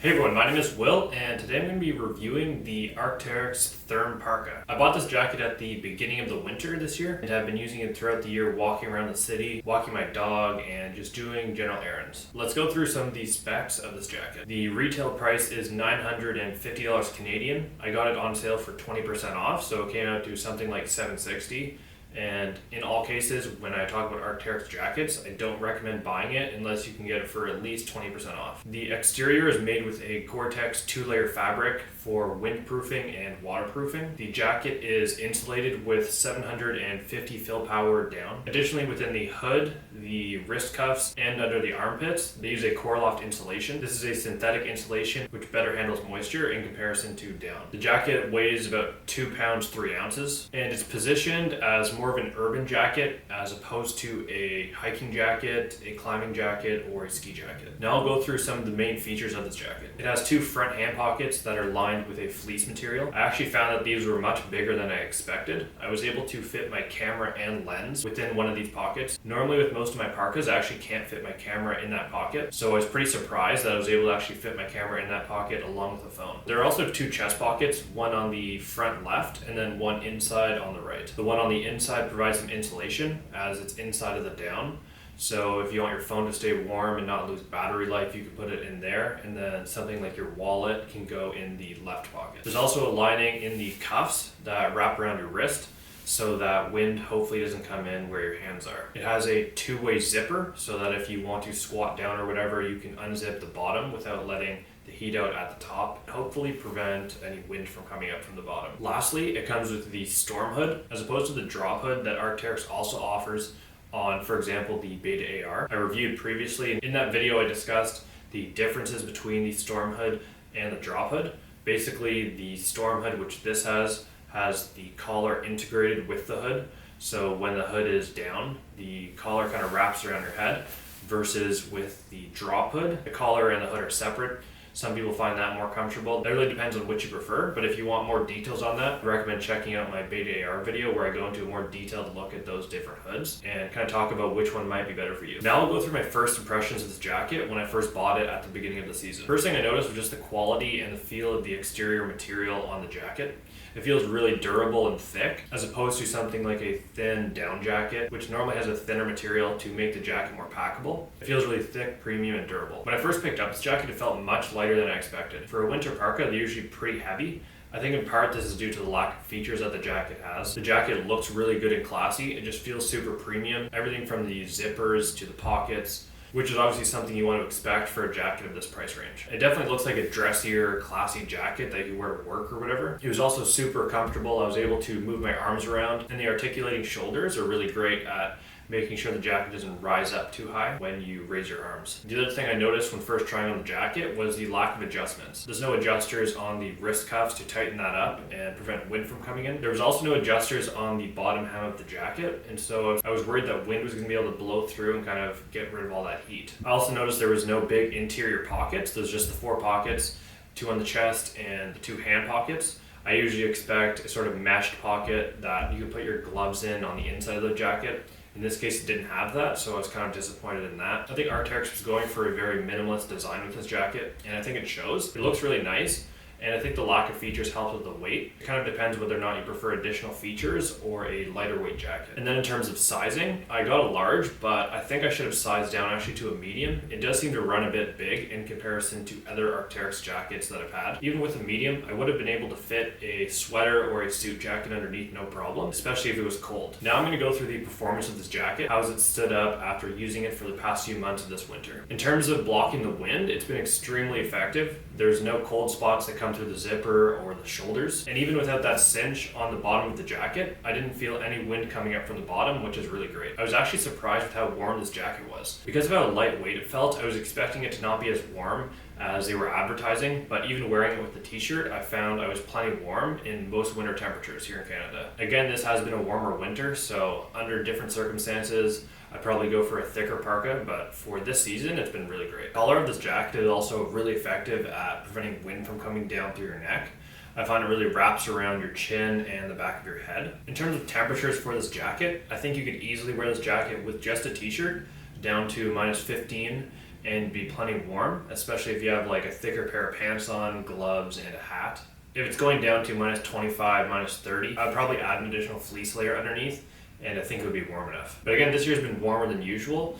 Hey everyone, my name is Will, and today I'm going to be reviewing the Arc'teryx Therme Parka. I bought this jacket at the beginning of the winter this year, and I've been using it throughout the year walking around the city, walking my dog, and just doing general errands. Let's go through some of the specs of this jacket. The retail price is $950 Canadian. I got it on sale for 20% off, so it came out to something like $760. And in all cases, when I talk about Arc'teryx jackets, I don't recommend buying it unless you can get it for at least 20% off. The exterior is made with a gore-tex 2-layer fabric for windproofing and waterproofing. The jacket is insulated with 750 fill power down. Additionally, within the hood, the wrist cuffs, and under the armpits, they use a Core-Loft insulation. This is a synthetic insulation which better handles moisture in comparison to down. The jacket weighs about 2 pounds 3 ounces, and it's positioned as more of an urban jacket as opposed to a hiking jacket, a climbing jacket, or a ski jacket. Now I'll go through some of the main features of this jacket. It has 2 front hand pockets that are lined with a fleece material. I actually found that these were much bigger than I expected. I was able to fit my camera and lens within one of these pockets. Normally with most of my parkas, I actually can't fit my camera in that pocket, so I was pretty surprised that I was able to actually fit my camera in that pocket along with the phone. There are also 2 chest pockets, one on the front left and then one inside on the right. The one on the inside provides some insulation as it's inside of the down. So if you want your phone to stay warm and not lose battery life, you can put it in there, and then something like your wallet can go in the left pocket. There's also a lining in the cuffs that wrap around your wrist so that wind hopefully doesn't come in where your hands are. It has a 2-way zipper so that if you want to squat down or whatever, you can unzip the bottom without letting the heat out at the top and hopefully prevent any wind from coming up from the bottom. Lastly, it comes with the storm hood as opposed to the drop hood that Arc'teryx also offers on, for example, the Beta AR. I reviewed previously. In that video, I discussed the differences between the storm hood and the drop hood. Basically, the storm hood, which this has the collar integrated with the hood. So when the hood is down, the collar kind of wraps around your head, versus with the drop hood, the collar and the hood are separate. Some people find that more comfortable. It really depends on which you prefer, but if you want more details on that, I recommend checking out my Beta AR video where I go into a more detailed look at those different hoods and kind of talk about which one might be better for you. Now I'll go through my first impressions of this jacket when I first bought it at the beginning of the season. First thing I noticed was just the quality and the feel of the exterior material on the jacket. It feels really durable and thick, as opposed to something like a thin down jacket, which normally has a thinner material to make the jacket more packable. It feels really thick, premium, and durable. When I first picked up this jacket, it felt much lighter than I expected. For a winter parka, they're usually pretty heavy. I think in part this is due to the lack of features that the jacket has. The jacket looks really good and classy. It just feels super premium. Everything from the zippers to the pockets, which is obviously something you want to expect for a jacket of this price range. It definitely looks like a dressier, classy jacket that you wear to work or whatever. It was also super comfortable. I was able to move my arms around, and the articulating shoulders are really great at making sure the jacket doesn't rise up too high when you raise your arms. The other thing I noticed when first trying on the jacket was the lack of adjustments. There's no adjusters on the wrist cuffs to tighten that up and prevent wind from coming in. There was also no adjusters on the bottom hem of the jacket, and so I was worried that wind was going to be able to blow through and kind of get rid of all that heat. I also noticed there was no big interior pockets. There's just the 4 pockets, 2 on the chest and the 2 hand pockets. I usually expect a sort of meshed pocket that you can put your gloves in on the inside of the jacket. In this case, it didn't have that, so I was kind of disappointed in that. I think Arc'teryx was going for a very minimalist design with this jacket, and I think it shows. It looks really nice, and I think the lack of features helps with the weight. It kind of depends whether or not you prefer additional features or a lighter weight jacket. And then in terms of sizing, I got a large, but I think I should have sized down actually to a medium. It does seem to run a bit big in comparison to other Arc'teryx jackets that I've had. Even with a medium, I would have been able to fit a sweater or a suit jacket underneath no problem, especially if it was cold. Now I'm going to go through the performance of this jacket, how has it stood up after using it for the past few months of this winter. In terms of blocking the wind, it's been extremely effective. There's no cold spots that come through the zipper or the shoulders, and even without that cinch on the bottom of the jacket, I didn't feel any wind coming up from the bottom, which is really great. I was actually surprised with how warm this jacket was. Because of how lightweight it felt, I was expecting it to not be as warm as they were advertising, but even wearing it with the t-shirt, I found I was plenty warm in most winter temperatures here in Canada. Again, this has been a warmer winter, so under different circumstances, I'd probably go for a thicker parka, but for this season, it's been really great. The collar of this jacket is also really effective at preventing wind from coming down through your neck. I find it really wraps around your chin and the back of your head. In terms of temperatures for this jacket, I think you could easily wear this jacket with just a t-shirt down to -15 and be plenty warm, especially if you have like a thicker pair of pants on, gloves, and a hat. If it's going down to minus 25, minus 30, I'd probably add an additional fleece layer underneath, and I think it would be warm enough. But again, this year's been warmer than usual.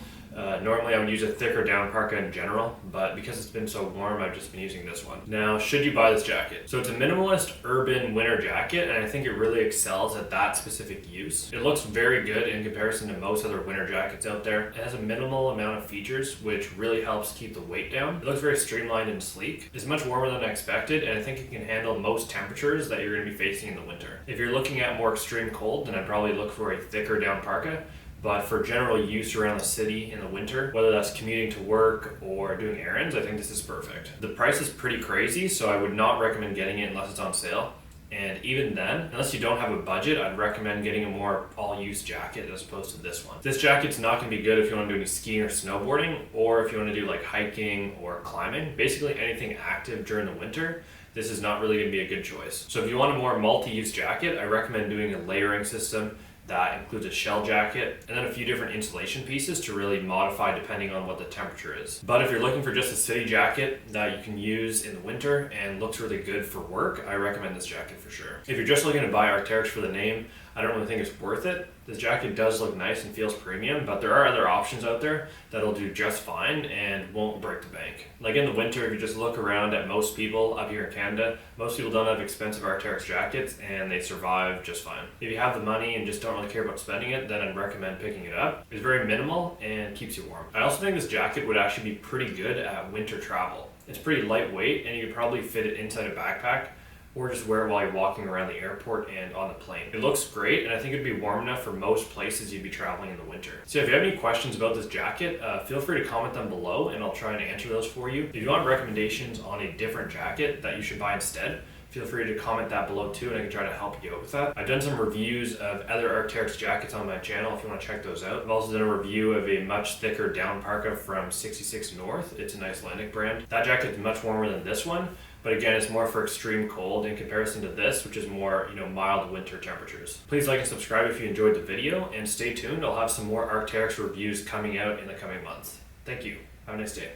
Normally I would use a thicker down parka in general, but because it's been so warm, I've just been using this one. Now, should you buy this jacket? So it's a minimalist urban winter jacket, and I think it really excels at that specific use. It looks very good in comparison to most other winter jackets out there. It has a minimal amount of features, which really helps keep the weight down. It looks very streamlined and sleek. It's much warmer than I expected, and I think it can handle most temperatures that you're going to be facing in the winter. If you're looking at more extreme cold, then I'd probably look for a thicker down parka. But for general use around the city in the winter, whether that's commuting to work or doing errands, I think this is perfect. The price is pretty crazy, so I would not recommend getting it unless it's on sale. And even then, unless you don't have a budget, I'd recommend getting a more all-use jacket as opposed to this one. This jacket's not going to be good if you want to do any skiing or snowboarding, or if you want to do like hiking or climbing. Basically anything active during the winter, this is not really going to be a good choice. So if you want a more multi-use jacket, I recommend doing a layering system that includes a shell jacket and then a few different insulation pieces to really modify depending on what the temperature is. But if you're looking for just a city jacket that you can use in the winter and looks really good for work, I recommend this jacket for sure. If you're just looking to buy Arc'teryx for the name, I don't really think it's worth it. This jacket does look nice and feels premium, but there are other options out there that'll do just fine and won't break the bank. Like in the winter, if you just look around at most people up here in Canada, most people don't have expensive Arc'teryx jackets and they survive just fine. If you have the money and just don't really care about spending it, then I'd recommend picking it up. It's very minimal and keeps you warm. I also think this jacket would actually be pretty good at winter travel. It's pretty lightweight and you could probably fit it inside a backpack, or just wear it while you're walking around the airport and on the plane. It looks great, and I think it'd be warm enough for most places you'd be traveling in the winter. So if you have any questions about this jacket, feel free to comment them below and I'll try and answer those for you. If you want recommendations on a different jacket that you should buy instead, feel free to comment that below too, and I can try to help you out with that. I've done some reviews of other Arc'teryx jackets on my channel if you want to check those out. I've also done a review of a much thicker down parka from 66 North. It's an Icelandic brand. That jacket's much warmer than this one, but again, it's more for extreme cold in comparison to this, which is more, mild winter temperatures. Please like and subscribe if you enjoyed the video, and stay tuned. I'll have some more Arc'teryx reviews coming out in the coming months. Thank you. Have a nice day.